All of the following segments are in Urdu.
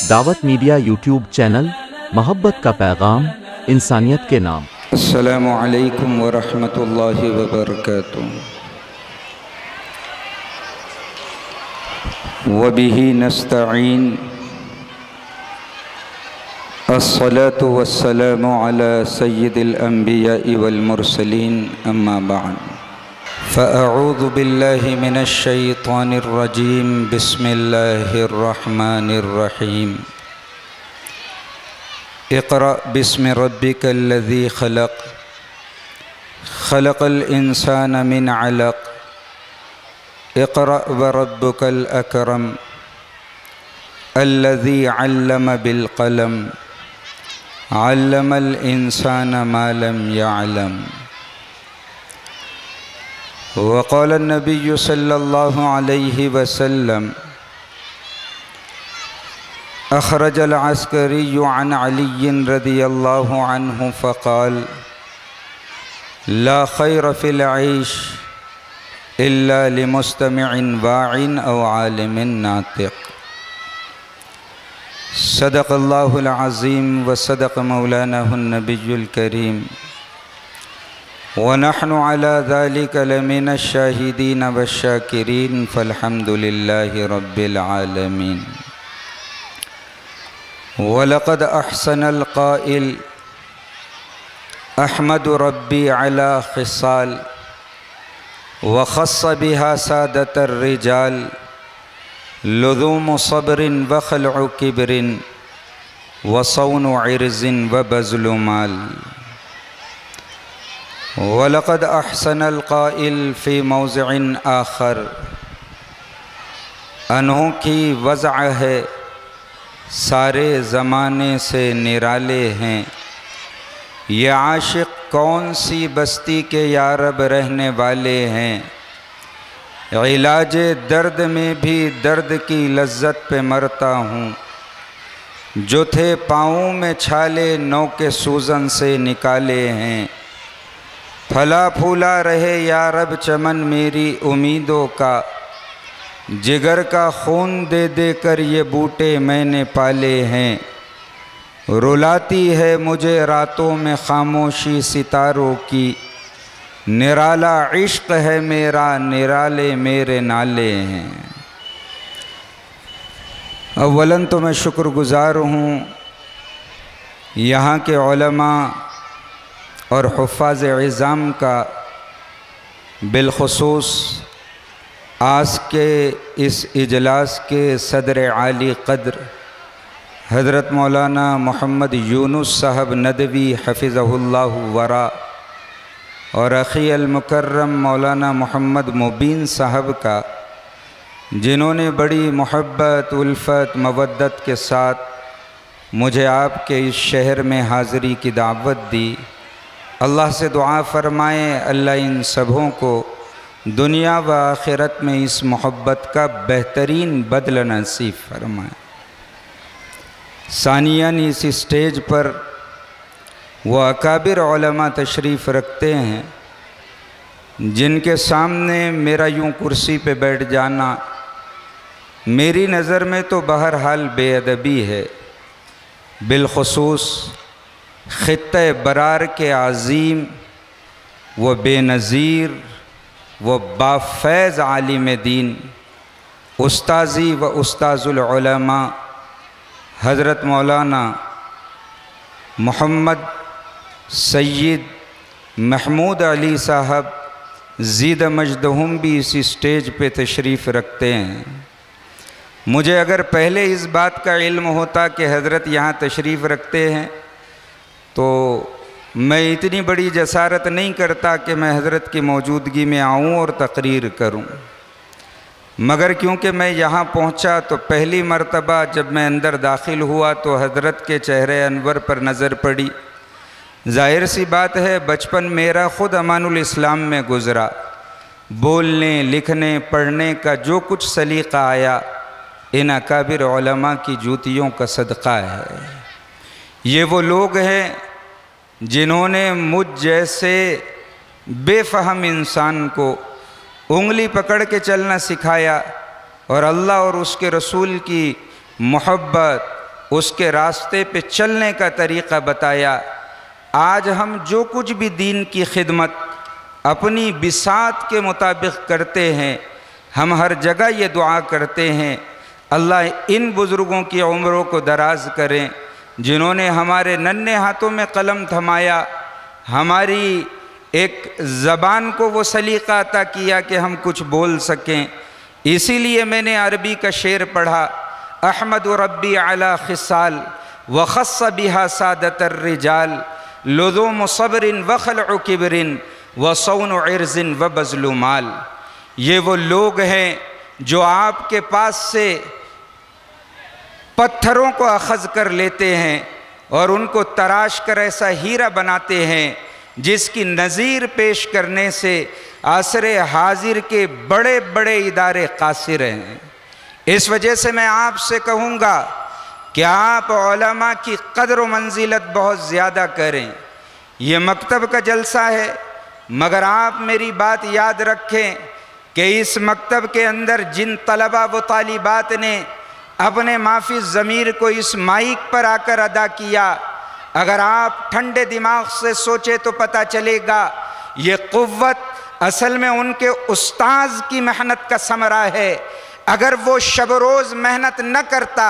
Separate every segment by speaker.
Speaker 1: دعوت میڈیا یوٹیوب چینل، محبت کا پیغام، انسانیت کے نام۔
Speaker 2: السلام علیکم ورحمۃ اللہ وبرکاتہ۔ وبہ نستعین، الصلاة والسلام علی سید الانبیاء والمرسلین، اما بعد فاعوذ باللہ من الشیطان الرجیم، بسم اللہ الرحمن الرحیم۔ اقرأ بسم ربک الذی خلق، خلق الانسان من علق، اقرأ وربک الاکرم، الذی علم بالقلم، علم الانسان ما لم يعلم۔ وقال النبی صلی اللہ علیہ وسلم، اخرج العسکری عن علی رضی اللہ عنہ فقال، لا خیر فی العیش الا لمستمع واع او عالم ناطق۔ صدق اللہ العظیم وصدق مولانا النبی الکریم، ونحن على ذلك لمن الشاہدین والشاکرین، فالحمد للہ رب العالمین۔ وَلَقَدْ أَحْسَنَ الْقَائِلِ أَحْمَدُ رَبِّي عَلَى خِصَالٍ وَخَصَّ بِهَا سَادَةَ الرِّجَالِ لُزُومُ صَبْرٍ وَخَلْعُ كِبْرٍ وَصَوْنُ عِرْضٍ وَبَذْلُ مَالٍ۔ وَلَقَدْ أَحْسَنَ الْقَائِلِ فِي مَوْضِعٍ آخر، انوکھی وضع ہے سارے زمانے سے نرالے ہیں، یہ عاشق کون سی بستی کے یارب رہنے والے ہیں، علاج درد میں بھی درد کی لذت پہ مرتا ہوں، جو تھے پاؤں میں چھالے نو کے سوزن سے نکالے ہیں، پھلا پھولا رہے یارب چمن میری امیدوں کا، جگر کا خون دے دے کر یہ بوٹے میں نے پالے ہیں، رلاتی ہے مجھے راتوں میں خاموشی ستاروں کی، نرالا عشق ہے میرا نرالے میرے نالے ہیں۔ اولاً تو میں شکر گزار ہوں یہاں کے علماء اور حفاظ عظام کا، بالخصوص آج کے اس اجلاس کے صدر عالی قدر حضرت مولانا محمد یونس صاحب ندوی حفظہ اللہ ورا، اور اخی المکرم مولانا محمد مبین صاحب کا، جنہوں نے بڑی محبت الفت مودت کے ساتھ مجھے آپ کے اس شہر میں حاضری کی دعوت دی۔ اللہ سے دعا فرمائیں اللہ ان سبھوں کو دنیا و آخرت میں اس محبت کا بہترین بدلہ نصیب فرمائیں۔ ثانیاً اس اسٹیج پر وہ اکابر علماء تشریف رکھتے ہیں جن کے سامنے میرا یوں کرسی پہ بیٹھ جانا میری نظر میں تو بہرحال بے ادبی ہے، بالخصوص خطہ برار کے عظیم و بے نظیر و بافیض عالم دین، استاذی و استاذ العلماء حضرت مولانا محمد سید محمود علی صاحب زید مجدہم بھی اس اسٹیج پہ تشریف رکھتے ہیں۔ مجھے اگر پہلے اس بات کا علم ہوتا کہ حضرت یہاں تشریف رکھتے ہیں تو میں اتنی بڑی جسارت نہیں کرتا کہ میں حضرت کی موجودگی میں آؤں اور تقریر کروں، مگر کیونکہ میں یہاں پہنچا تو پہلی مرتبہ جب میں اندر داخل ہوا تو حضرت کے چہرے انور پر نظر پڑی۔ ظاہر سی بات ہے بچپن میرا خود امان الاسلام میں گزرا، بولنے لکھنے پڑھنے کا جو کچھ سلیقہ آیا ان اکابر علماء کی جوتیوں کا صدقہ ہے۔ یہ وہ لوگ ہیں جنہوں نے مجھ جیسے بے فہم انسان کو انگلی پکڑ کے چلنا سکھایا، اور اللہ اور اس کے رسول کی محبت اس کے راستے پہ چلنے کا طریقہ بتایا۔ آج ہم جو کچھ بھی دین کی خدمت اپنی بساط کے مطابق کرتے ہیں، ہم ہر جگہ یہ دعا کرتے ہیں اللہ ان بزرگوں کی عمروں کو دراز کریں جنہوں نے ہمارے ننھے ہاتھوں میں قلم تھمایا، ہماری ایک زبان کو وہ سلیقہ عطا کیا کہ ہم کچھ بول سکیں۔ اسی لیے میں نے عربی کا شعر پڑھا، احمد ربی علی خصال وخص بها سادت الرجال لزوم صبر وخلع کبر وصون عرض وبذل مال۔ یہ وہ لوگ ہیں جو آپ کے پاس سے پتھروں کو اخذ کر لیتے ہیں اور ان کو تراش کر ایسا ہیرا بناتے ہیں جس کی نظیر پیش کرنے سے عصر حاضر کے بڑے بڑے ادارے قاصر ہیں۔ اس وجہ سے میں آپ سے کہوں گا کہ آپ علماء کی قدر و منزلت بہت زیادہ کریں۔ یہ مکتب کا جلسہ ہے، مگر آپ میری بات یاد رکھیں کہ اس مکتب کے اندر جن طلبہ و طالبات نے اپنے معافی ضمیر کو اس مائک پر آ کر ادا کیا، اگر آپ ٹھنڈے دماغ سے سوچے تو پتہ چلے گا یہ قوت اصل میں ان کے استاذ کی محنت کا ثمرہ ہے۔ اگر وہ شب روز محنت نہ کرتا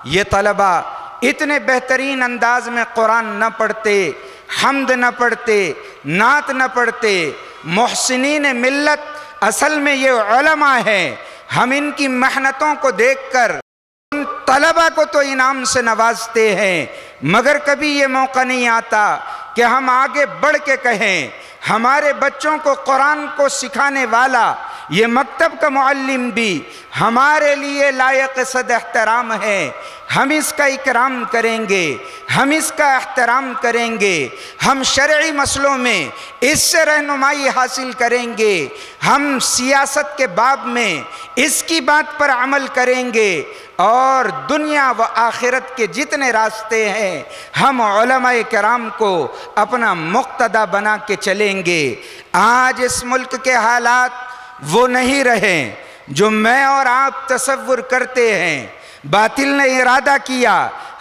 Speaker 2: یہ طلبہ اتنے بہترین انداز میں قرآن نہ پڑھتے، حمد نہ پڑھتے، نعت نہ پڑھتے۔ محسنین ملت اصل میں یہ علماء ہیں۔ ہم ان کی محنتوں کو دیکھ کر ان طلبہ کو تو انعام سے نوازتے ہیں، مگر کبھی یہ موقع نہیں آتا کہ ہم آگے بڑھ کے کہیں ہمارے بچوں کو قرآن کو سکھانے والا یہ مکتب کا معلم بھی ہمارے لیے لائق صد احترام ہے، ہم اس کا اکرام کریں گے، ہم اس کا احترام کریں گے، ہم شرعی مسئلوں میں اس سے رہنمائی حاصل کریں گے، ہم سیاست کے باب میں اس کی بات پر عمل کریں گے، اور دنیا و آخرت کے جتنے راستے ہیں ہم علماء کرام کو اپنا مقتدی بنا کے چلیں گے۔ آج اس ملک کے حالات وہ نہیں رہے جو میں اور آپ تصور کرتے ہیں۔ باطل نے ارادہ کیا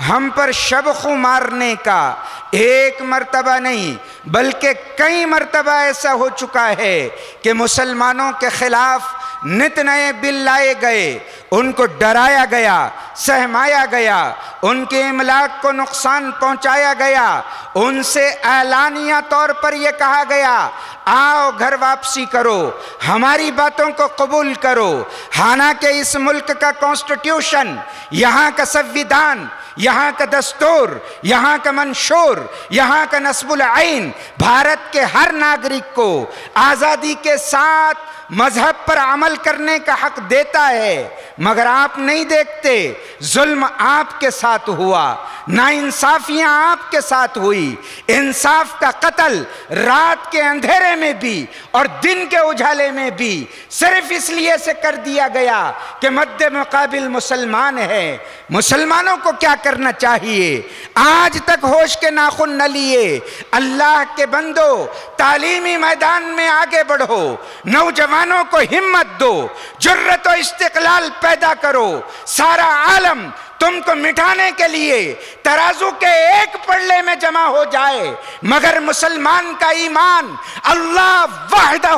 Speaker 2: ہم پر شبخو مارنے کا، ایک مرتبہ نہیں بلکہ کئی مرتبہ ایسا ہو چکا ہے کہ مسلمانوں کے خلاف نت نئے بل لائے گئے، ان کو ڈرایا گیا، سہمایا گیا، ان کے املاک کو نقصان پہنچایا گیا، ان سے اعلانیہ طور پر یہ کہا گیا آؤ گھر واپسی کرو، ہماری باتوں کو قبول کرو۔ حالانکہ اس ملک کا کانسٹیٹیوشن، یہاں کا سنویدھان، یہاں کا دستور، یہاں کا منشور، یہاں کا نصب العین بھارت کے ہر ناگرک کو آزادی کے ساتھ مذہب پر عمل کرنے کا حق دیتا ہے، مگر آپ نہیں دیکھتے۔ ظلم آپ کے ساتھ ہوا، ناانصافیاں آپ کے ساتھ ہوئی، انصاف کا قتل رات کے اندھیرے میں بھی اور دن کے اجالے میں بھی صرف اس لیے سے کر دیا گیا کہ مد مقابل مسلمان ہے۔ مسلمانوں کو کیا کرنا چاہیے؟ آج تک ہوش کے ناخن نہ لیے۔ اللہ کے بندو، تعلیمی میدان میں آگے بڑھو، نوجوانوں کو ہمت دو، جرأت و استقلال پیدا کرو۔ سارا عالم تم کو مٹھانے کے لیے ترازو کے ایک پلڑے میں جمع ہو جائے، مگر مسلمان کا ایمان اللہ وحدہ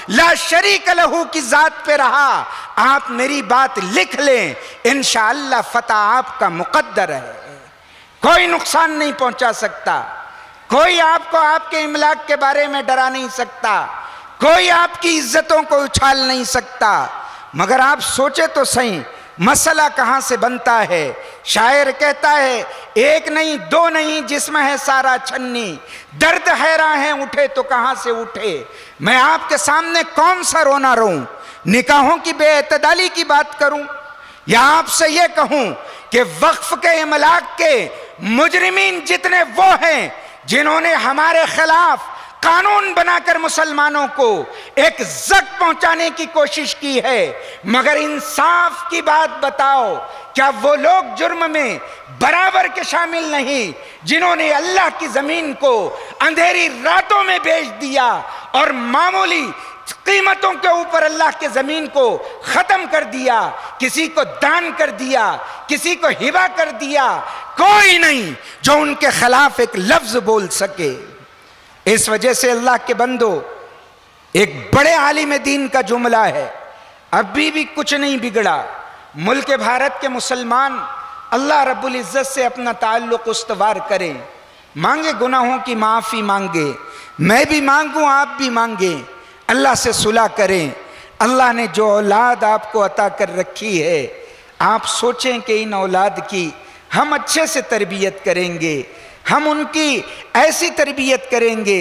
Speaker 2: لا شریک لہ کی ذات پہ رہا۔ آپ میری بات لکھ لیں، انشاءاللہ فتح آپ کا مقدر ہے۔ کوئی نقصان نہیں پہنچا سکتا، کوئی آپ کو آپ کے املاک کے بارے میں ڈرا نہیں سکتا، کوئی آپ کی عزتوں کو اچھال نہیں سکتا۔ مگر آپ سوچے تو صحیح مسئلہ کہاں سے بنتا ہے؟ شاعر کہتا ہے ایک نہیں دو نہیں جسم ہے سارا چھنی، درد حیراں ہیں اٹھے تو کہاں سے اٹھے۔ میں آپ کے سامنے کون سا رونا روں؟ نکاحوں کی بے اعتدالی کی بات کروں یا آپ سے یہ کہوں کہ وقف کے املاک کے مجرمین جتنے وہ ہیں جنہوں نے ہمارے خلاف قانون بنا کر مسلمانوں کو ایک زخم پہنچانے کی کوشش کی ہے، مگر انصاف کی بات بتاؤ، کیا وہ لوگ جرم میں برابر کے شامل نہیں جنہوں نے اللہ کی زمین کو اندھیری راتوں میں بیچ دیا اور معمولی
Speaker 3: قیمتوں کے اوپر اللہ کے زمین کو ختم کر دیا، کسی کو دان کر دیا، کسی کو ہبہ کر دیا، کوئی نہیں جو ان کے خلاف ایک لفظ بول سکے۔ اس وجہ سے اللہ کے بندو، ایک بڑے عالم دین کا جملہ ہے، ابھی بھی کچھ نہیں بگڑا۔ ملک بھارت کے مسلمان اللہ رب العزت سے اپنا تعلق استوار کریں، مانگے گناہوں کی معافی مانگے، میں بھی مانگوں آپ بھی مانگیں، اللہ سے صلح کریں۔ اللہ نے جو اولاد آپ کو عطا کر رکھی ہے، آپ سوچیں کہ ان اولاد کی ہم اچھے سے تربیت کریں گے، ہم ان کی ایسی تربیت کریں گے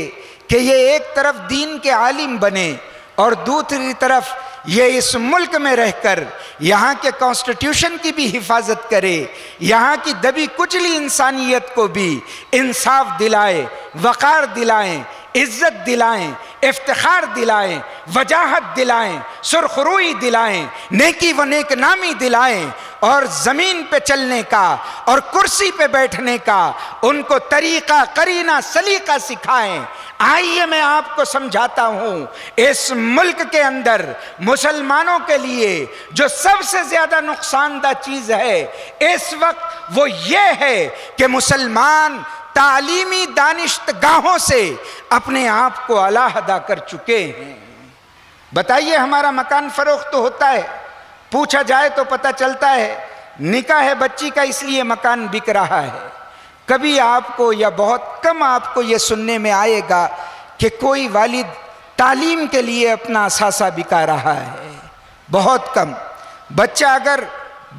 Speaker 3: کہ یہ ایک طرف دین کے عالم بنے اور دوسری طرف یہ اس ملک میں رہ کر یہاں کے کانسٹیٹیوشن کی بھی حفاظت کرے، یہاں کی دبی کچلی انسانیت کو بھی انصاف دلائے، وقار دلائیں، عزت دلائیں، افتخار دلائیں، وجاہت دلائیں، سرخروئی دلائیں، نیکی و نیک نامی دلائیں، اور زمین پہ چلنے کا اور کرسی پہ بیٹھنے کا ان کو طریقہ قرینہ سلیقہ سکھائیں۔ آئیے میں آپ کو سمجھاتا ہوں، اس ملک کے اندر مسلمانوں کے لیے جو سب سے زیادہ نقصان دہ چیز ہے اس وقت وہ یہ ہے کہ مسلمان تعلیمی دانشگاہوں سے اپنے آپ کو علیحدہ کر چکے ہیں۔ بتائیے، ہمارا مکان فروخت تو ہوتا ہے، پوچھا جائے تو پتہ چلتا ہے نکاح ہے بچی کا اس لیے مکان بک رہا ہے۔ کبھی آپ کو یا بہت کم آپ کو یہ سننے میں آئے گا کہ کوئی والد تعلیم کے لیے اپنا اثاثہ بکا رہا ہے، بہت کم۔ بچہ اگر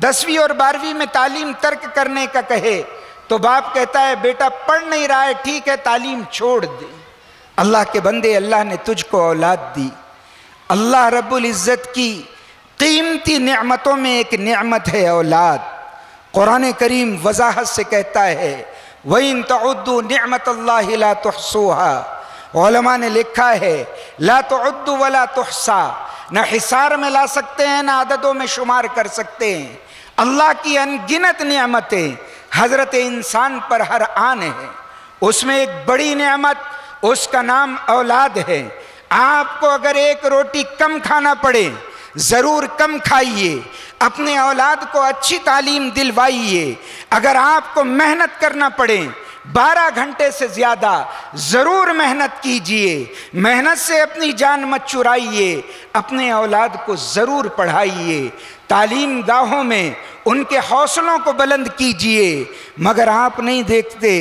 Speaker 3: 10ویں اور 12ویں میں تعلیم ترک کرنے کا کہے تو باپ کہتا ہے بیٹا پڑھ نہیں رہا ہے، ٹھیک ہے تعلیم چھوڑ دے۔ اللہ کے بندے، اللہ نے تجھ کو اولاد دی، اللہ رب العزت کی قیمتی نعمتوں میں ایک نعمت ہے اولاد۔ قرآن کریم وضاحت سے کہتا ہے وَإِن تَعُدُّوا نِعْمَةَ اللَّهِ لَا تُحْصُوهَا، علماء نے لکھا ہے لا تعد ولا تحصا، نہ حصار میں لا سکتے ہیں نہ عددوں میں شمار کر سکتے ہیں۔ اللہ کی انگنت نعمتیں حضرت انسان پر ہر آن ہے، اس میں ایک بڑی نعمت اس کا نام اولاد ہے۔ آپ کو اگر ایک روٹی کم کھانا پڑے ضرور کم کھائیے، اپنے اولاد کو اچھی تعلیم دلوائیے۔ اگر آپ کو محنت کرنا پڑے 12 گھنٹے سے زیادہ ضرور محنت کیجئے، محنت سے اپنی جان مت چرائیے، اپنے اولاد کو ضرور پڑھائیے، تعلیم گاہوں میں ان کے حوصلوں کو بلند کیجئے۔ مگر آپ نہیں دیکھتے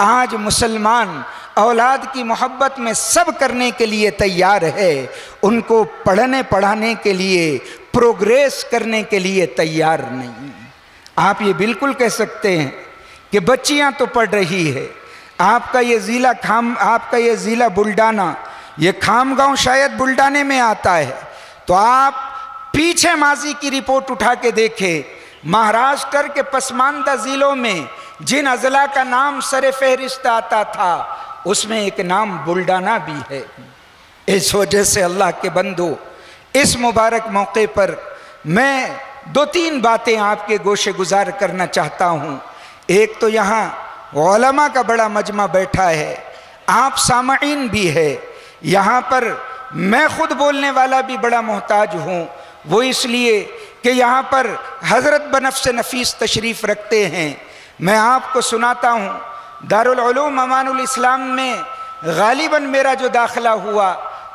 Speaker 3: آج مسلمان اولاد کی محبت میں سب کرنے کے لیے تیار ہے، ان کو پڑھنے پڑھانے کے لیے پروگریس کرنے کے لیے تیار نہیں۔ آپ یہ بالکل کہہ سکتے ہیں کہ بچیاں تو پڑھ رہی ہے، آپ کا یہ ضلع بلڈانا، یہ کھام گاؤں شاید بلڈانے میں آتا ہے، تو آپ پیچھے ماضی کی رپورٹ اٹھا کے دیکھیں، مہاراشٹر کے پسماندہ ضلعوں میں جن اضلاع کا نام سر فہرست آتا تھا اس میں ایک نام بلڈانا بھی ہے۔ اس وجہ سے اللہ کے بندو، اس مبارک موقع پر میں 2-3 باتیں آپ کے گوشے گزار کرنا چاہتا ہوں۔ ایک تو یہاں علماء کا بڑا مجمع بیٹھا ہے، آپ سامعین بھی ہے، یہاں پر میں خود بولنے والا بھی بڑا محتاج ہوں، وہ اس لیے کہ یہاں پر حضرت بنفس نفیس تشریف رکھتے ہیں۔ میں آپ کو سناتا ہوں، دارالعلوم امان الاسلام میں غالباً میرا جو داخلہ ہوا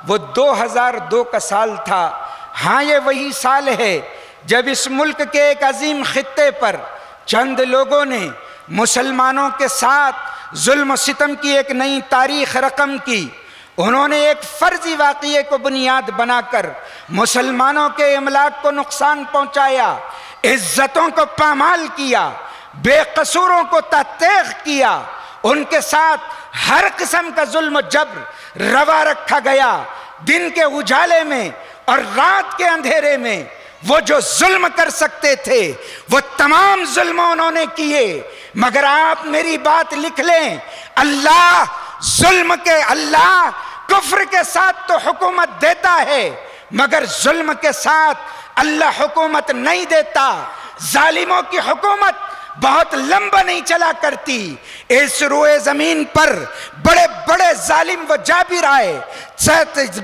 Speaker 3: وہ 2002 کا سال تھا۔ ہاں، یہ وہی سال ہے جب اس ملک کے ایک عظیم خطے پر چند لوگوں نے مسلمانوں کے ساتھ ظلم و ستم کی ایک نئی تاریخ رقم کی۔ انہوں نے ایک فرضی واقعے کو بنیاد بنا کر مسلمانوں کے املاک کو نقصان پہنچایا، عزتوں کو پامال کیا، بے قصوروں کو تحقیر کیا، ان کے ساتھ ہر قسم کا ظلم و جبر روا رکھا گیا۔ دن کے اجالے میں اور رات کے اندھیرے میں وہ جو ظلم کر سکتے تھے وہ تمام ظلم انہوں نے کیے۔ مگر آپ میری بات لکھ لیں، اللہ کفر کے ساتھ تو حکومت دیتا ہے مگر ظلم کے ساتھ اللہ حکومت نہیں دیتا۔ ظالموں کی حکومت بہت لمبا نہیں چلا کرتی. اس روئے زمین پر بڑے بڑے ظالم و جابر آئے,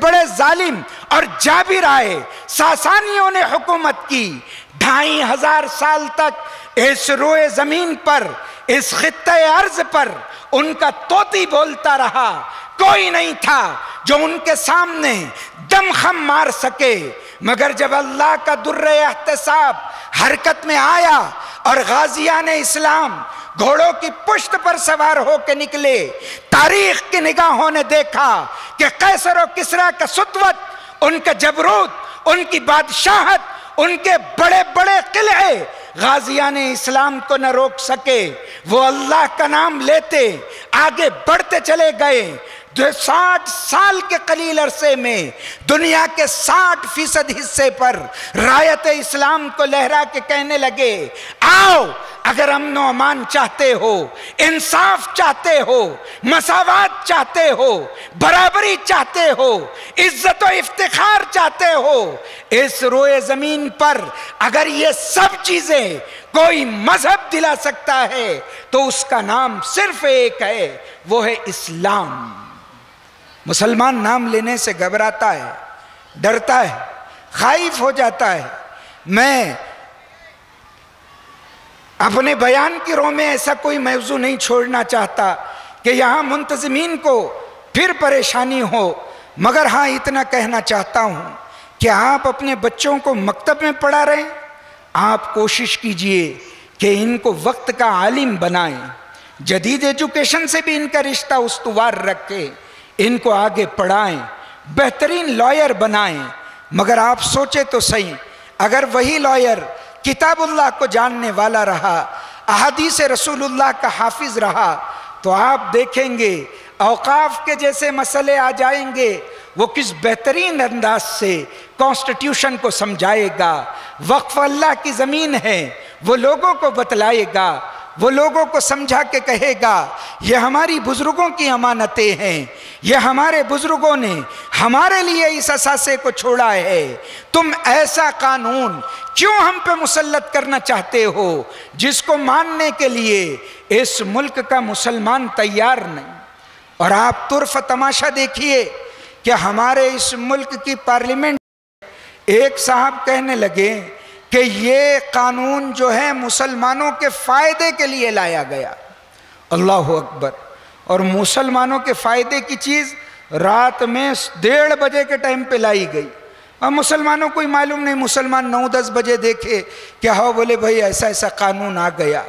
Speaker 3: بڑے ظالم اور جابر آئے. ساسانیوں نے حکومت کی. 2500 سال تک اس روئے زمین پر, اس خطہ ارض پر ان کا طوطی بولتا رہا. کوئی نہیں تھا جو ان کے سامنے دم خم مار سکے. مگر جب اللہ کا در احتساب حرکت میں آیا اور غازیان اسلام گھوڑوں کی پشت پر سوار ہو کے نکلے, تاریخ کی نگاہوں نے دیکھا کہ قیصر و کسریٰ کا سطوت, ان کا جبروت, ان کی بادشاہت, ان کے بڑے بڑے قلعے غازیان اسلام کو نہ روک سکے. وہ اللہ کا نام لیتے آگے بڑھتے چلے گئے. 60 سال کے قلیل عرصے میں دنیا کے 60% حصے پر رایت اسلام کو لہرا کے کہنے لگے, آؤ اگر امن و امان چاہتے ہو, انصاف چاہتے ہو, مساوات چاہتے ہو, برابری چاہتے ہو, عزت و افتخار چاہتے ہو, اس روئے زمین پر اگر یہ سب چیزیں کوئی مذہب دلا سکتا ہے تو اس کا نام صرف ایک ہے, وہ ہے اسلام. مسلمان نام لینے سے گھبراتا ہے, ڈرتا ہے, خائف ہو جاتا ہے. میں اپنے بیان کی رو میں ایسا کوئی موضوع نہیں چھوڑنا چاہتا کہ یہاں منتظمین کو پھر پریشانی ہو, مگر ہاں اتنا کہنا چاہتا ہوں کہ آپ اپنے بچوں کو مکتب میں پڑھا رہے ہیں, آپ کوشش کیجئے کہ ان کو وقت کا عالم بنائیں, جدید ایجوکیشن سے بھی ان کا رشتہ استوار رکھیں, ان کو آگے پڑھائیں, بہترین لائر بنائیں. مگر آپ سوچے تو صحیح, اگر وہی لائر کتاب اللہ کو جاننے والا رہا, احادیث رسول اللہ کا حافظ رہا, تو آپ دیکھیں گے اوقاف کے جیسے مسئلے آ جائیں گے, وہ کس بہترین انداز سے کانسٹیٹیوشن کو سمجھائے گا. وقف اللہ کی زمین ہے, وہ لوگوں کو بتلائے گا, وہ لوگوں کو سمجھا کے کہے گا یہ ہماری بزرگوں کی امانتیں ہیں, یہ ہمارے بزرگوں نے ہمارے لیے اس اثاثے کو چھوڑا ہے. تم ایسا قانون کیوں ہم پہ مسلط کرنا چاہتے ہو جس کو ماننے کے لیے اس ملک کا مسلمان تیار نہیں. اور آپ طرف تماشا دیکھیے کہ ہمارے اس ملک کی پارلیمنٹ ایک صاحب کہنے لگے کہ یہ قانون جو ہے مسلمانوں کے فائدے کے لیے لایا گیا. اللہ اکبر. اور مسلمانوں کے فائدے کی چیز رات میں 1:30 بجے کے ٹائم پہ لائی گئی, اور مسلمانوں کو ہی معلوم نہیں, مسلمان 9-10 بجے دیکھے کہ ہاں بولے بھائی ایسا ایسا قانون آ گیا.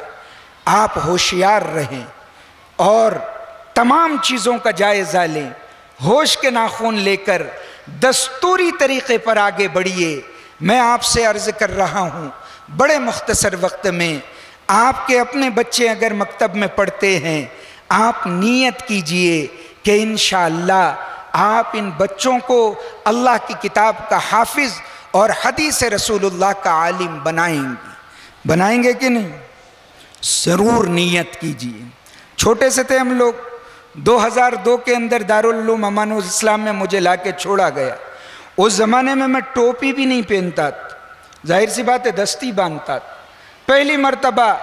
Speaker 3: آپ ہوشیار رہیں اور تمام چیزوں کا جائزہ لیں, ہوش کے ناخن لے کر دستوری طریقے پر آگے بڑھیے. میں آپ سے عرض کر رہا ہوں بڑے مختصر وقت میں, آپ کے اپنے بچے اگر مکتب میں پڑھتے ہیں, آپ نیت کیجئے کہ انشاءاللہ آپ ان بچوں کو اللہ کی کتاب کا حافظ اور حدیث رسول اللہ کا عالم بنائیں گے. بنائیں گے کہ نہیں؟ ضرور نیت کیجئے. چھوٹے سے تھے ہم لوگ, 2002 کے اندر دارالعلوم امان الاسلام میں مجھے لا کے چھوڑا گیا. اس زمانے میں ٹوپی بھی نہیں پہنتا تھا, ظاہر سی بات ہے دستی باندھتا تھا. پہلی مرتبہ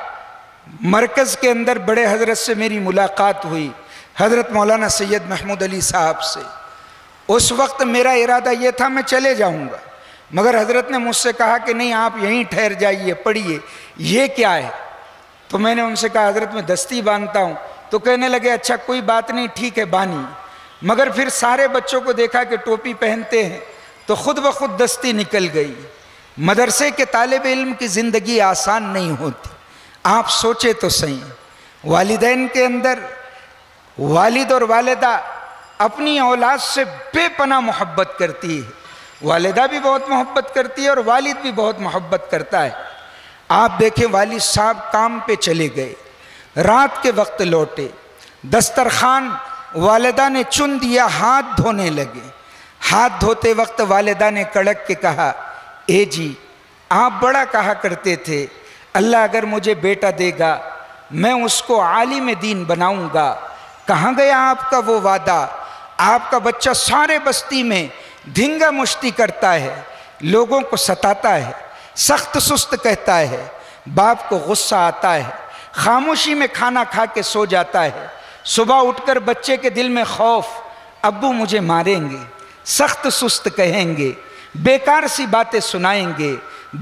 Speaker 3: مرکز کے اندر بڑے حضرت سے میری ملاقات ہوئی, حضرت مولانا سید محمود علی صاحب سے. اس وقت میرا ارادہ یہ تھا میں چلے جاؤں گا, مگر حضرت نے مجھ سے کہا کہ نہیں آپ یہیں ٹھہر جائیے, پڑھیے. یہ کیا ہے؟ تو میں نے ان سے کہا حضرت میں دستی باندھتا ہوں. تو کہنے لگے اچھا کوئی بات نہیں, ٹھیک ہے بانی. مگر پھر سارے بچوں کو دیکھا کہ ٹوپی پہنتے ہیں تو خود بخود دستی نکل گئی. مدرسے کے طالب علم کی زندگی آسان نہیں ہوتی. آپ سوچے تو صحیح, والدین کے اندر والد اور والدہ اپنی اولاد سے بے پناہ محبت کرتی ہے. والدہ بھی بہت محبت کرتی ہے اور والد بھی بہت محبت کرتا ہے. آپ دیکھیں والد صاحب کام پہ چلے گئے, رات کے وقت لوٹے, دسترخوان والدہ نے چن دیا, ہاتھ دھونے لگے. ہاتھ دھوتے وقت والدہ نے کڑک کے کہا اے جی آپ بڑا کہا کرتے تھے اللہ اگر مجھے بیٹا دے گا میں اس کو عالم دین بناؤں گا. کہاں گیا آپ کا وہ وعدہ؟ آپ کا بچہ سارے بستی میں دھنگا مشتی کرتا ہے, لوگوں کو ستاتا ہے, سخت سست کہتا ہے. باپ کو غصہ آتا ہے, خاموشی میں کھانا کھا کے سو جاتا ہے۔ صبح اٹھ کر بچے کے دل میں خوف، ابو مجھے ماریں گے، سخت سست کہیں گے، بیکار سی باتیں سنائیں گے۔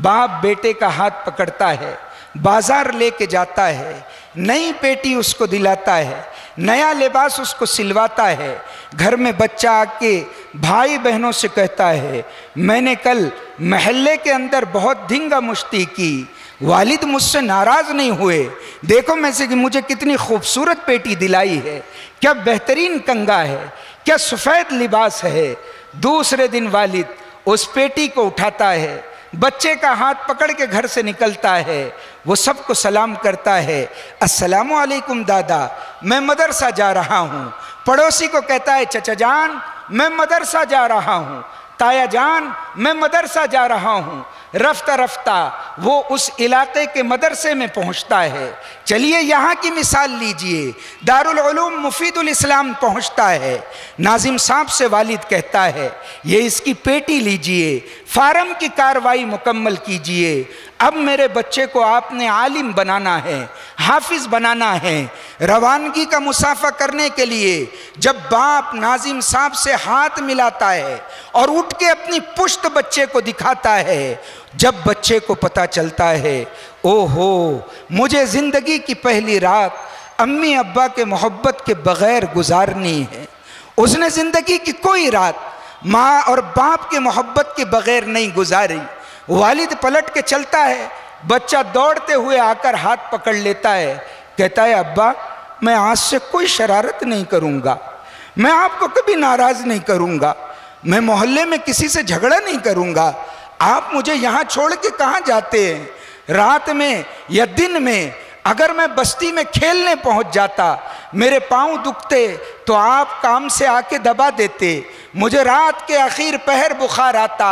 Speaker 3: باپ بیٹے کا ہاتھ پکڑتا ہے، بازار لے کے جاتا ہے، نئی پیٹی اس کو دلاتا ہے، نیا لباس اس کو سلواتا ہے۔ گھر میں بچہ آ کے بھائی بہنوں سے کہتا ہے میں نے کل محلے کے اندر بہت دھنگا مشتی کی، والد مجھ سے ناراض نہیں ہوئے، دیکھو میں سے کہ مجھے کتنی خوبصورت پیٹی دلائی ہے، کیا بہترین کنگا ہے، کیا سفید لباس ہے۔ دوسرے دن والد اس پیٹی کو اٹھاتا ہے، بچے کا ہاتھ پکڑ کے گھر سے نکلتا ہے، وہ سب کو سلام کرتا ہے، السلام علیکم دادا، میں مدرسہ جا رہا ہوں۔ پڑوسی کو کہتا ہے چچا جان میں مدرسہ جا رہا ہوں، تایا جان میں مدرسہ جا رہا ہوں۔ رفتہ رفتہ وہ اس علاقے کے مدرسے میں پہنچتا ہے۔ چلیے یہاں کی مثال لیجئے، دارالعلوم مفید الاسلام پہنچتا ہے۔ ناظم صاحب سے والد کہتا ہے یہ اس کی پیٹی لیجئے، فارم کی کاروائی مکمل کیجئے، اب میرے بچے کو آپ نے عالم بنانا ہے، حافظ بنانا ہے۔ روانگی کا مسافہ کرنے کے لیے جب باپ ناظم صاحب سے ہاتھ ملاتا ہے اور اٹھ کے اپنی پشت بچے کو دکھاتا ہے، جب بچے کو پتہ چلتا ہے او ہو مجھے زندگی کی پہلی رات امی ابا کے محبت کے بغیر گزارنی ہے، اس نے زندگی کی کوئی رات ماں اور باپ کے محبت کے بغیر نہیں گزاری۔ والد پلٹ کے چلتا ہے، بچہ دوڑتے ہوئے آ کر ہاتھ پکڑ لیتا ہے، کہتا ہے ابا میں آج سے کوئی شرارت نہیں کروں گا، میں آپ کو کبھی ناراض نہیں کروں گا، میں محلے میں کسی سے جھگڑا نہیں کروں گا، آپ مجھے یہاں چھوڑ کے کہاں جاتے ہیں؟ رات میں یا دن میں اگر میں بستی میں کھیلنے پہنچ جاتا، میرے پاؤں دکھتے تو آپ کام سے آ کے دبا دیتے، مجھے رات کے آخر پہر بخار آتا،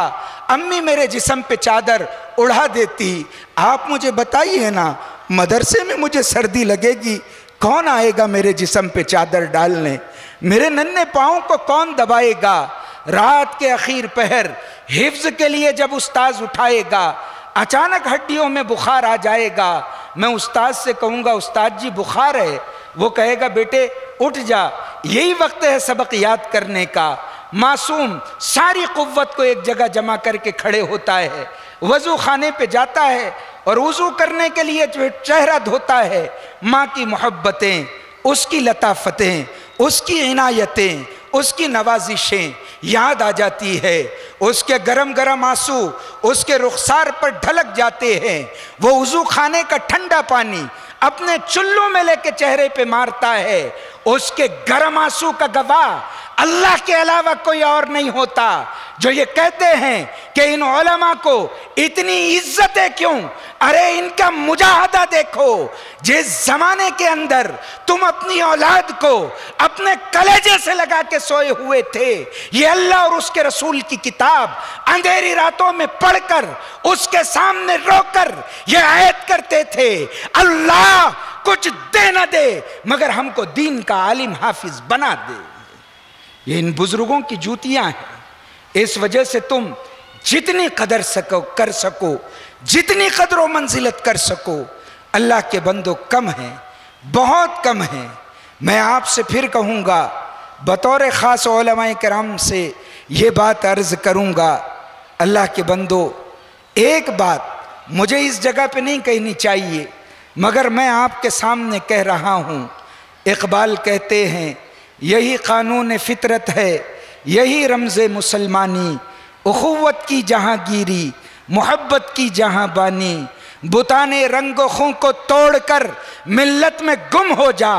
Speaker 3: امی میرے جسم پہ چادر اڑا دیتی، آپ مجھے بتائیے نا مدرسے میں مجھے سردی لگے گی، کون آئے گا میرے جسم پہ چادر ڈالنے؟ میرے ننھے پاؤں کو کون دبائے گا؟ رات کے اخیر پہر حفظ کے لیے جب استاذ اٹھائے گا، اچانک ہڈیوں میں بخار آ جائے گا، میں استاد سے کہوں گا استاد جی بخار ہے، وہ کہے گا بیٹے اٹھ جا، یہی وقت ہے سبق یاد کرنے کا۔ معصوم ساری قوت کو ایک جگہ جمع کر کے کھڑے ہوتا ہے، وضو خانے پہ جاتا ہے اور وضو کرنے کے لیے چہرہ دھوتا ہے، ماں کی محبتیں، اس کی لطافتیں، اس کی عنایتیں، اس کی نوازشیں یاد آ جاتی ہے، اس کے گرم گرم آنسو اس کے رخسار پر ڈھلک جاتے ہیں، وہ وضو خانے کا ٹھنڈا پانی اپنے چلوں میں لے کے چہرے پہ مارتا ہے، اس کے گرم آنسو کا گواہ اللہ کے علاوہ کوئی اور نہیں ہوتا۔ جو یہ کہتے ہیں کہ ان علماء کو اتنی عزتیں کیوں، ارے ان کا مجاہدہ دیکھو، جس زمانے کے اندر تم اپنی اولاد کو اپنے کلیجے سے لگا کے سوئے ہوئے تھے، یہ اللہ اور اس کے رسول کی کتاب اندھیری راتوں میں پڑھ کر اس کے سامنے رو کر یہ عہد کرتے تھے اللہ کچھ دے نہ دے مگر ہم کو دین کا عالم حافظ بنا دے۔ یہ ان بزرگوں کی جوتیاں ہیں، اس وجہ سے تم جتنی قدر کر سکو، جتنی قدر و منزلت کر سکو، اللہ کے بندوں کم ہیں، بہت کم ہیں۔ میں آپ سے پھر کہوں گا، بطور خاص علماء کرام سے یہ بات عرض کروں گا، اللہ کے بندوں ایک بات مجھے اس جگہ پہ نہیں کہنی چاہیے مگر میں آپ کے سامنے کہہ رہا ہوں۔ اقبال کہتے ہیں یہی قانون فطرت ہے، یہی رمز مسلمانی، اخوت کی جہاں گیری، محبت کی جہاں بانی، بتانے رنگ و خوں کو توڑ کر ملت میں گم ہو جا،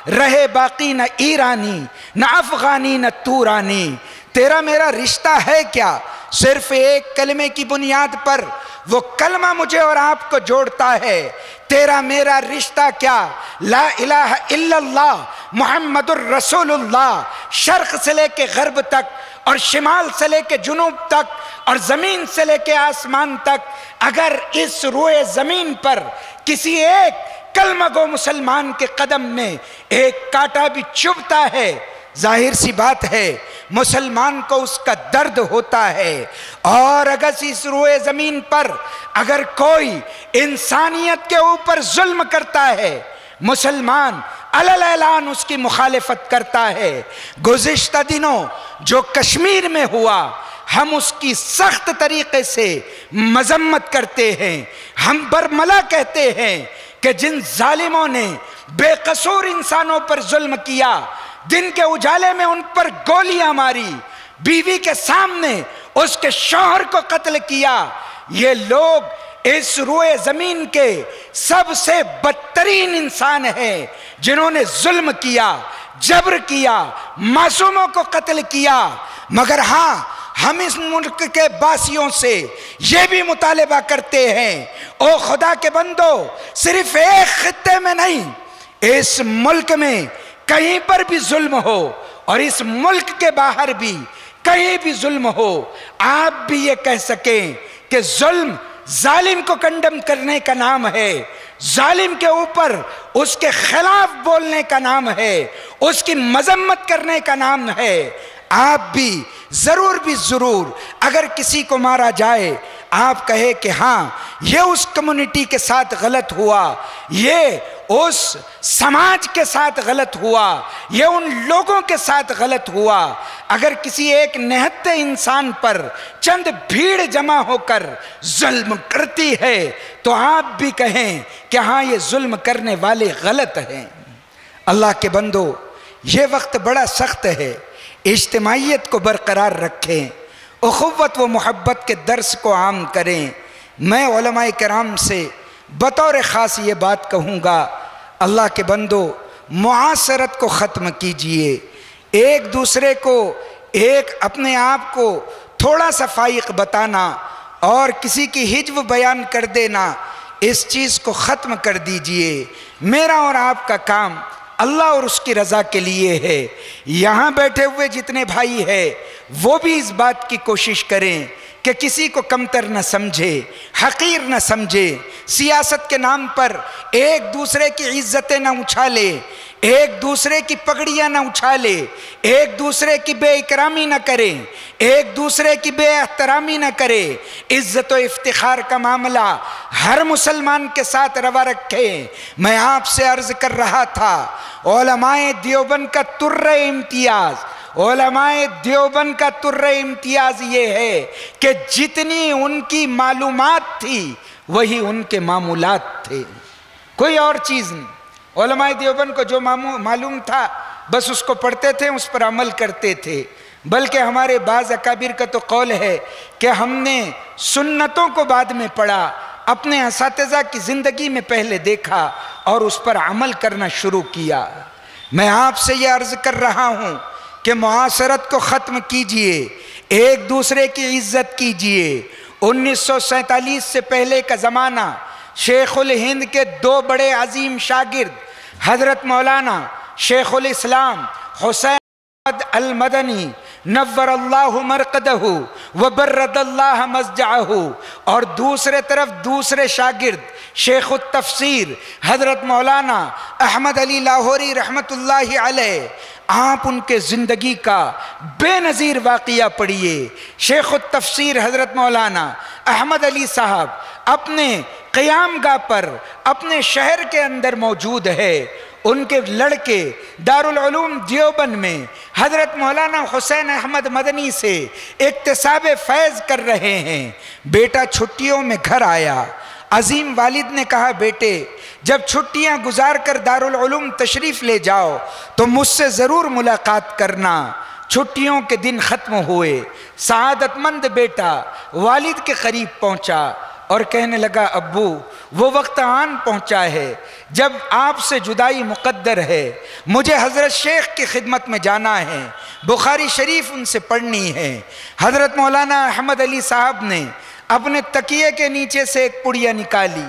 Speaker 3: رہے باقی نہ ایرانی نہ افغانی نہ تورانی۔ تیرا میرا رشتہ ہے کیا؟ صرف ایک کلمے کی بنیاد پر، وہ کلمہ مجھے اور آپ کو جوڑتا ہے۔ تیرا میرا رشتہ کیا؟ لا الہ الا اللہ محمد الرسول اللہ، شرق سے لے کے غرب تک اور شمال سے لے کے جنوب تک اور زمین سے لے کے آسمان تک، اگر اس روئے زمین پر کسی ایک کلمہ گو مسلمان کے قدم میں ایک کانٹا بھی چبھتا ہے، ظاہر سی بات ہے مسلمان کو اس کا درد ہوتا ہے۔ اور اگر اس روئے زمین پر اگر کوئی انسانیت کے اوپر ظلم کرتا ہے، مسلمان علل اعلان اس کی مخالفت کرتا ہے۔ گزشتہ دنوں جو کشمیر میں ہوا، ہم اس کی سخت طریقے سے مذمت کرتے ہیں۔ ہم برملا کہتے ہیں کہ جن ظالموں نے بے قصور انسانوں پر ظلم کیا، دن کے اجالے میں ان پر گولیاں ماری، بیوی کے سامنے اس کے شوہر کو قتل کیا، یہ لوگ اس روئے زمین کے سب سے بدترین انسان ہیں جنہوں نے ظلم کیا، جبر کیا، معصوموں کو قتل کیا۔ مگر ہاں، ہم اس ملک کے باسیوں سے یہ بھی مطالبہ کرتے ہیں، او خدا کے بندو، صرف ایک خطے میں نہیں، اس ملک میں کہیں پر بھی ظلم ہو اور اس ملک کے باہر بھی کہیں بھی ظلم ہو، آپ بھی یہ کہہ سکیں کہ ظلم ظالم کو کنڈم کرنے کا نام ہے، ظالم کے اوپر اس کے خلاف بولنے کا نام ہے، اس کی مذمت کرنے کا نام ہے۔ آپ بھی ضرور اگر کسی کو مارا جائے، آپ کہے کہ ہاں یہ اس کمیونٹی کے ساتھ غلط ہوا، یہ اس سماج کے ساتھ غلط ہوا، یہ ان لوگوں کے ساتھ غلط ہوا۔ اگر کسی ایک نہتے انسان پر چند بھیڑ جمع ہو کر ظلم کرتی ہے تو آپ بھی کہیں کہ ہاں یہ ظلم کرنے والے غلط ہیں۔ اللہ کے بندو، یہ وقت بڑا سخت ہے، اجتماعیت کو برقرار رکھیں، اخوت و محبت کے درس کو عام کریں۔ میں علماء کرام سے بطور خاص یہ بات کہوں گا، اللہ کے بندو، معاشرت کو ختم کیجئے، ایک دوسرے کو اپنے آپ کو تھوڑا سا فائق بتانا اور کسی کی حجب بیان کر دینا، اس چیز کو ختم کر دیجئے۔ میرا اور آپ کا کام اللہ اور اس کی رضا کے لیے ہے۔ یہاں بیٹھے ہوئے جتنے بھائی ہیں وہ بھی اس بات کی کوشش کریں کہ کسی کو کمتر نہ سمجھے، حقیر نہ سمجھے، سیاست کے نام پر ایک دوسرے کی عزتیں نہ اچھالے، ایک دوسرے کی پگڑیاں نہ اچھالے، ایک دوسرے کی بے اکرامی نہ کرے، ایک دوسرے کی بے احترامی نہ کرے۔ عزت و افتخار کا معاملہ ہر مسلمان کے ساتھ روا رکھے۔ میں آپ سے عرض کر رہا تھا، علماء دیوبند کا ترہ امتیاز، علماء دیوبند کا ترہ امتیاز یہ ہے کہ جتنی ان کی معلومات تھی وہی ان کے معمولات تھے، کوئی اور چیز نہیں۔ علماء دیوبند کو جو معلوم تھا بس اس کو پڑھتے تھے، اس پر عمل کرتے تھے۔ بلکہ ہمارے بعض اکابر کا تو قول ہے کہ ہم نے سنتوں کو بعد میں پڑھا، اپنے اساتذہ کی زندگی میں پہلے دیکھا اور اس پر عمل کرنا شروع کیا۔ میں آپ سے یہ عرض کر رہا ہوں کہ معاشرت کو ختم کیجئے، ایک دوسرے کی عزت کیجئے۔ 1947 سے پہلے کا زمانہ، شیخ الہند کے دو بڑے عظیم شاگرد حضرت مولانا شیخ الاسلام حسین احمد المدنی نور اللہ مرقدہ وبرد اللہ مضجعہ، اور دوسرے طرف دوسرے شاگرد شیخ التفسیر حضرت مولانا احمد علی لاہوری رحمت اللہ علیہ۔ آپ ان کے زندگی کا بے نظیر واقعہ پڑھیے۔ شیخ التفسیر حضرت مولانا احمد علی صاحب اپنے قیام گاہ پر اپنے شہر کے اندر موجود ہے، ان کے لڑکے دارالعلوم دیوبند میں حضرت مولانا حسین احمد مدنی سے اکتساب فیض کر رہے ہیں۔ بیٹا چھٹیوں میں گھر آیا، عظیم والد نے کہا بیٹے جب چھٹیاں گزار کر دارالعلوم تشریف لے جاؤ تو مجھ سے ضرور ملاقات کرنا۔ چھٹیوں کے دن ختم ہوئے، سعادت مند بیٹا والد کے قریب پہنچا اور کہنے لگا ابو وہ وقت آن پہنچا ہے جب آپ سے جدائی مقدر ہے، مجھے حضرت شیخ کی خدمت میں جانا ہے، بخاری شریف ان سے پڑھنی ہے۔ حضرت مولانا احمد علی صاحب نے اپنے تکیے کے نیچے سے ایک پڑیا نکالی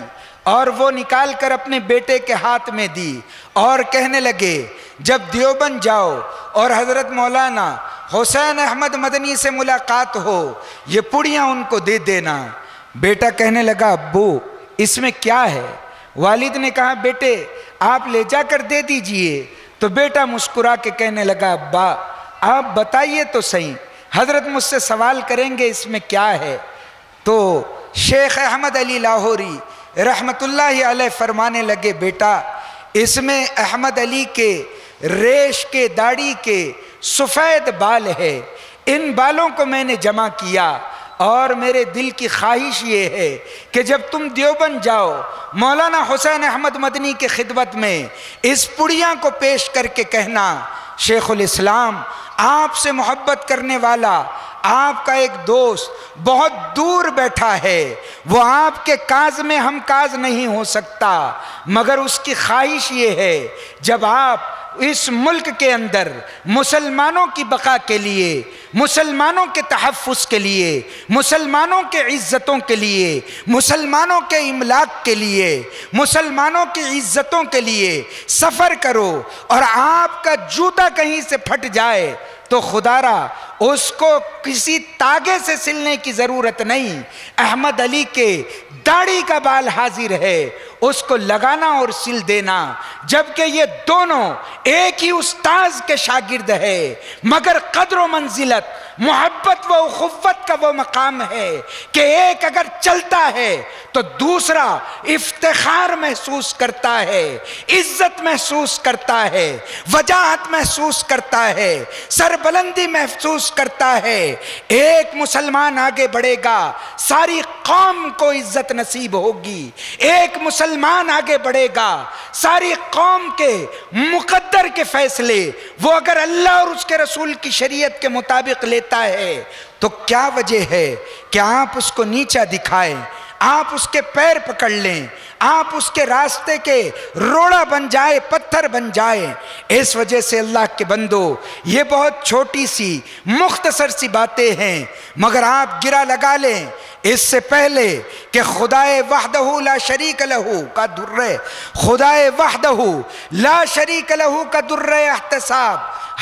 Speaker 3: اور وہ نکال کر اپنے بیٹے کے ہاتھ میں دی اور کہنے لگے جب دیوبند جاؤ اور حضرت مولانا حسین احمد مدنی سے ملاقات ہو یہ پڑیاں ان کو دے دینا۔ بیٹا کہنے لگا ابو اس میں کیا ہے؟ والد نے کہا بیٹے آپ لے جا کر دے دیجئے۔ تو بیٹا مسکرا کے کہنے لگا ابا آپ بتائیے تو صحیح، حضرت مجھ سے سوال کریں گے اس میں کیا ہے؟ تو شیخ احمد علی لاہوری رحمت اللہ علیہ فرمانے لگے بیٹا اس میں احمد علی کے ریش کے داڑھی کے سفید بال ہے، ان بالوں کو میں نے جمع کیا اور میرے دل کی خواہش یہ ہے کہ جب تم دیوبند جاؤ مولانا حسین احمد مدنی کے خدمت میں اس پڑیاں کو پیش کر کے کہنا شیخ الاسلام آپ سے محبت کرنے والا آپ کا ایک دوست بہت دور بیٹھا ہے، وہ آپ کے کاز میں ہم کاز نہیں ہو سکتا، مگر اس کی خواہش یہ ہے جب آپ اس ملک کے اندر مسلمانوں کی بقا کے لیے، مسلمانوں کے تحفظ کے لیے، مسلمانوں کے عزتوں کے لیے، مسلمانوں کے املاک کے لیے، مسلمانوں کی عزتوں کے لیے سفر کرو اور آپ کا جوتا کہیں سے پھٹ جائے تو خدا را اس کو کسی تاگے سے سلنے کی ضرورت نہیں، احمد علی کے داڑھی کا بال حاضر ہے، اس کو لگانا اور سل دینا، جبکہ یہ دونوں ایک ہی استاذ کے شاگرد ہے، مگر قدر و منزلت محبت و اخوت کا وہ مقام ہے کہ ایک اگر چلتا ہے تو دوسرا افتخار محسوس کرتا ہے، عزت محسوس کرتا ہے، وجاہت محسوس کرتا ہے، سربلندی محسوس کرتا ہے۔ ایک مسلمان آگے بڑھے گا ساری قوم کو عزت نصیب ہوگی، ایک مسلمان آگے بڑھے گا ساری قوم کے مقدر کے فیصلے وہ اگر اللہ اور اس کے رسول کی شریعت کے مطابق لیتا ہے تو کیا وجہ ہے کہ آپ اس کو نیچا دکھائیں، آپ اس کے پیر پکڑ لیں، آپ اس کے راستے کے روڑا بن جائے، پتھر بن جائے۔ اس وجہ سے اللہ کے بندو یہ بہت چھوٹی سی مختصر سی باتیں ہیں، مگر آپ گرا لگا لیں اس سے پہلے کہ خدائے وحدہ لا شریک لہو کا در، خدائے وحدہ لا شریک لہو کا در احتساب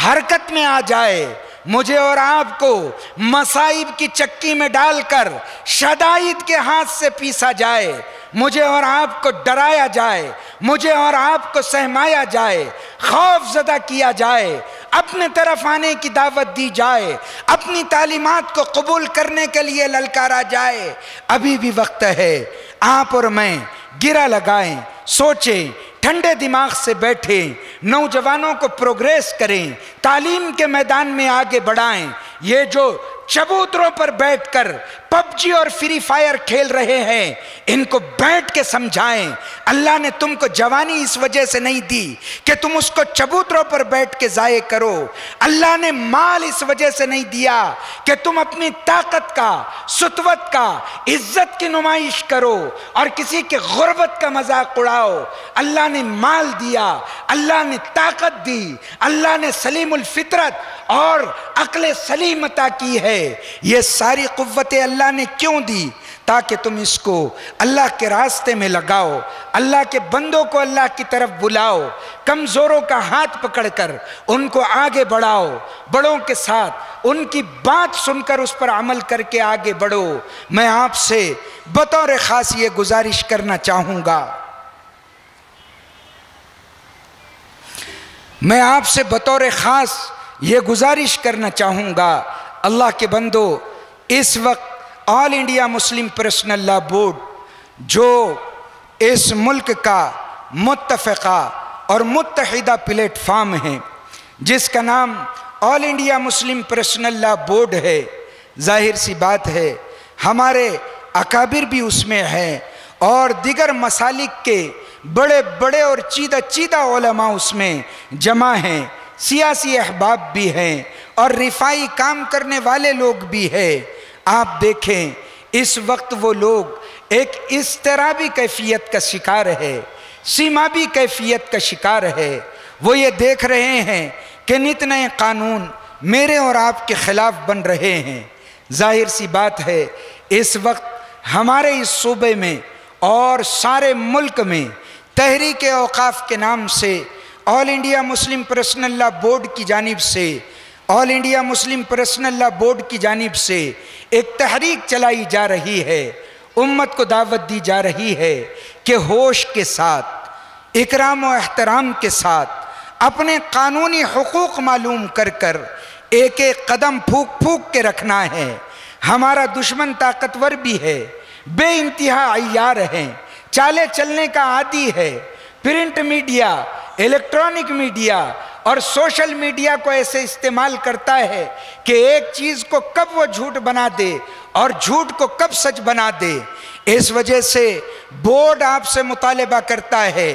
Speaker 3: حرکت میں آ جائے، مجھے اور آپ کو مصائب کی چکی میں ڈال کر شدائد کے ہاتھ سے پیسا جائے، مجھے اور آپ کو ڈرایا جائے، مجھے اور آپ کو سہمایا جائے، خوف زدہ کیا جائے، اپنے طرف آنے کی دعوت دی جائے، اپنی تعلیمات کو قبول کرنے کے لیے للکارا جائے، ابھی بھی وقت ہے۔ آپ اور میں گرا لگائیں، سوچیں، ٹھنڈے دماغ سے بیٹھیں، نوجوانوں کو پروگریس کریں، تعلیم کے میدان میں آگے بڑھائیں۔ یہ جو چبوتروں پر بیٹھ کر پب جی اور فری فائر کھیل رہے ہیں ان کو بیٹھ کے سمجھائیں، اللہ نے تم کو جوانی اس وجہ سے نہیں دی کہ تم اس کو چبوتروں پر بیٹھ کے ضائع کرو، اللہ نے مال اس وجہ سے نہیں دیا کہ تم اپنی طاقت کا، سطوت کا، عزت کی نمائش کرو اور کسی کے غربت کا مذاق اڑاؤ۔ اللہ نے مال دیا، اللہ نے طاقت دی، اللہ نے سلیم الفطرت اور عقل سلیم عطا کی ہے۔ یہ ساری قوتیں اللہ نے کیوں دی؟ تاکہ تم اس کو اللہ کے راستے میں لگاؤ، اللہ کے بندوں کو اللہ کی طرف بلاؤ، کمزوروں کا ہاتھ پکڑ کر ان کو آگے بڑھاؤ، بڑوں کے ساتھ ان کی بات سن کر اس پر عمل کر کے آگے بڑھو۔ میں آپ سے بطور خاص یہ گزارش کرنا چاہوں گا، میں آپ سے بطور خاص یہ گزارش کرنا چاہوں گا، اللہ کے بندو اس وقت آل انڈیا مسلم پرسنل لا بورڈ جو اس ملک کا متفقہ اور متحدہ پلیٹ فارم ہے جس کا نام آل انڈیا مسلم پرسنل لا بورڈ ہے، ظاہر سی بات ہے ہمارے اکابر بھی اس میں ہیں اور دیگر مسالک کے بڑے بڑے اور چیدہ علماء اس میں جمع ہیں، سیاسی احباب بھی ہیں اور رفائی کام کرنے والے لوگ بھی ہیں۔ آپ دیکھیں اس وقت وہ لوگ ایک اضطرابی کیفیت کا شکار ہے، سیمابی کیفیت کا شکار ہے۔ وہ یہ دیکھ رہے ہیں کہ نت نئے قانون میرے اور آپ کے خلاف بن رہے ہیں۔ ظاہر سی بات ہے اس وقت ہمارے اس صوبے میں اور سارے ملک میں تحریک اوقاف کے نام سے آل انڈیا مسلم پرسنل لا بورڈ کی جانب سے آل انڈیا مسلم پرسنل لا بورڈ کی جانب سے ایک تحریک چلائی جا رہی ہے، امت کو دعوت دی جا رہی ہے کہ ہوش کے ساتھ، اکرام و احترام کے ساتھ اپنے قانونی حقوق معلوم کر کر ایک ایک قدم پھونک پھونک کے رکھنا ہے۔ ہمارا دشمن طاقتور بھی ہے، بے انتہا عیار ہے، چالے چلنے کا عادی ہے۔ پرنٹ میڈیا، الیکٹرانک میڈیا اور سوشل میڈیا کو ایسے استعمال کرتا ہے کہ ایک چیز کو کب وہ جھوٹ بنا دے اور جھوٹ کو کب سچ بنا دے۔ اس وجہ سے بورڈ آپ سے مطالبہ کرتا ہے،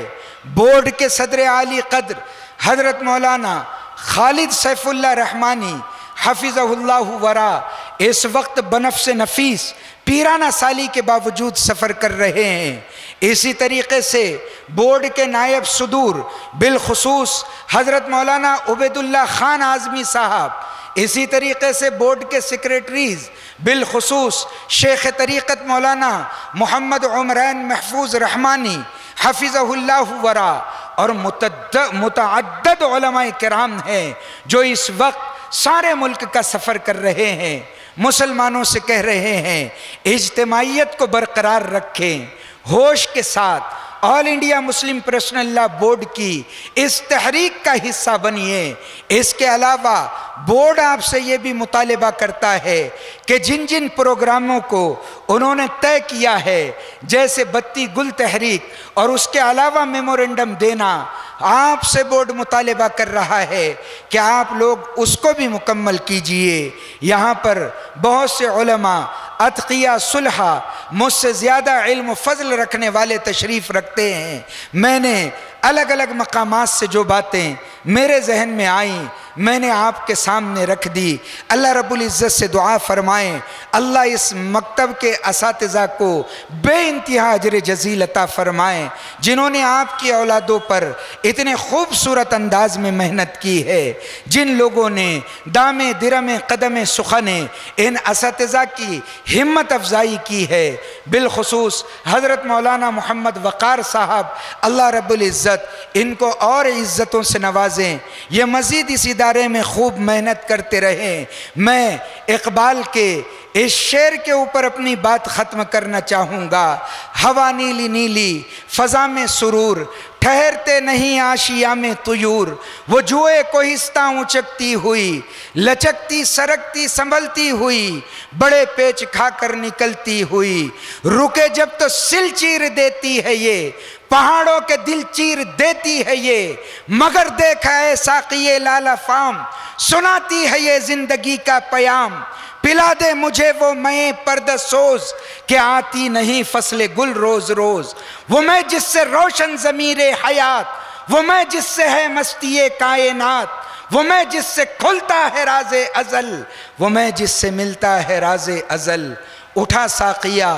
Speaker 3: بورڈ کے صدر عالی قدر حضرت مولانا خالد سیف اللہ رحمانی حفظہ اللہ ورا اس وقت بنفس نفیس پیرانہ سالی کے باوجود سفر کر رہے ہیں۔ اسی طریقے سے بورڈ کے نائب صدور بالخصوص حضرت مولانا عبید اللہ خان اعظمی صاحب، اسی طریقے سے بورڈ کے سیکریٹریز بالخصوص شیخ طریقت مولانا محمد عمران محفوظ رحمانی حفظہ اللہ ورا اور متعدد علماء کرام ہیں جو اس وقت سارے ملک کا سفر کر رہے ہیں۔ مسلمانوں سے کہہ رہے ہیں اجتماعیت کو برقرار رکھیں، ہوش کے ساتھ آل انڈیا مسلم پرسنل لا بورڈ کی اس تحریک کا حصہ بنیے۔ اس کے علاوہ بورڈ آپ سے یہ بھی مطالبہ کرتا ہے کہ جن جن پروگراموں کو انہوں نے طے کیا ہے جیسے بتی گل تحریک اور اس کے علاوہ میمورنڈم دینا، آپ سے بورڈ مطالبہ کر رہا ہے کہ آپ لوگ اس کو بھی مکمل کیجئے۔ یہاں پر بہت سے علماء، اتقیاء، صلحاء، مجھ سے زیادہ علم و فضل رکھنے والے تشریف رکھتے ہیں۔ میں نے الگ الگ مقامات سے جو باتیں میرے ذہن میں آئیں میں نے آپ کے سامنے رکھ دی۔ اللہ رب العزت سے دعا فرمائیں اللہ اس مکتب کے اساتذہ کو بے انتہا اجر جزیل عطا فرمائیں، جنہوں نے آپ کی اولادوں پر اتنے خوبصورت انداز میں محنت کی ہے، جن لوگوں نے دامے درمے قدم سخنے ان اساتذہ کی ہمت افزائی کی ہے۔ بالخصوص حضرت مولانا محمد وقار صاحب، اللہ رب العزت ان کو اور عزتوں سے نوازیں، یہ مزید اس ادارے میں خوب محنت کرتے رہیں۔ میں اقبال کے اس شعر کے اوپر اپنی بات ختم کرنا چاہوں گا۔ ہوا نیلی نیلی فضا میں سرور، ٹھہرتے نہیں آشیاں میں طیور، وہ جوئے کوہستہ اونچکتی ہوئی، لچکتی سرکتی سنبھلتی ہوئی، بڑے پیچ کھا کر نکلتی ہوئی، رکے جب تو سل چیر دیتی ہے یہ، پہاڑوں کے دل چیر دیتی ہے یہ، مگر دیکھا ہے ساقی لالا فام، سناتی ہے یہ زندگی کا پیام، پلا دے مجھے وہ میں پردہ سوز کہ آتی نہیں فصل گل روز روز، وہ میں جس سے روشن ضمیر حیات، وہ میں جس سے ہے مستی کائنات، وہ میں جس سے کھلتا ہے راز ازل، وہ میں جس سے ملتا ہے راز ازل، اٹھا ساقیہ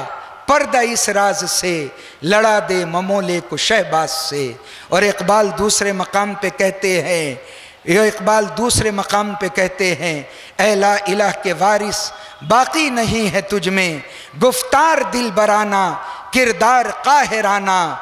Speaker 3: پردہ اس راز سے، لڑا دے ممولے کو شہباز سے۔ اور اقبال دوسرے مقام پہ کہتے ہیں، اے لا الہ کے وارث باقی نہیں ہے تجھ میں، گفتار دل برانہ کردار قاہرانہ،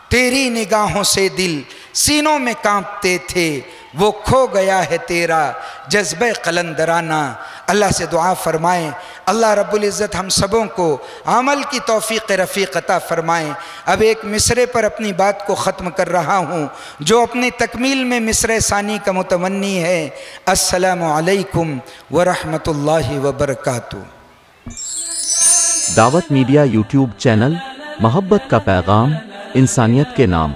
Speaker 3: تیری نگاہوں سے دل سینوں میں کانپتے تھے، وہ کھو گیا ہے تیرا جذبہ قلندرانہ۔ اللہ سے دعا فرمائیں اللہ رب العزت ہم سبوں کو عمل کی توفیق رفیق عطا فرمائیں۔ اب ایک مصرے پر اپنی بات کو ختم کر رہا ہوں جو اپنی تکمیل میں مصرع ثانی کا متمنی ہے۔ السلام علیکم ورحمۃ اللہ وبرکاتہ۔
Speaker 1: دعوت میڈیا یوٹیوب چینل، محبت کا پیغام، انسانیت کے نام۔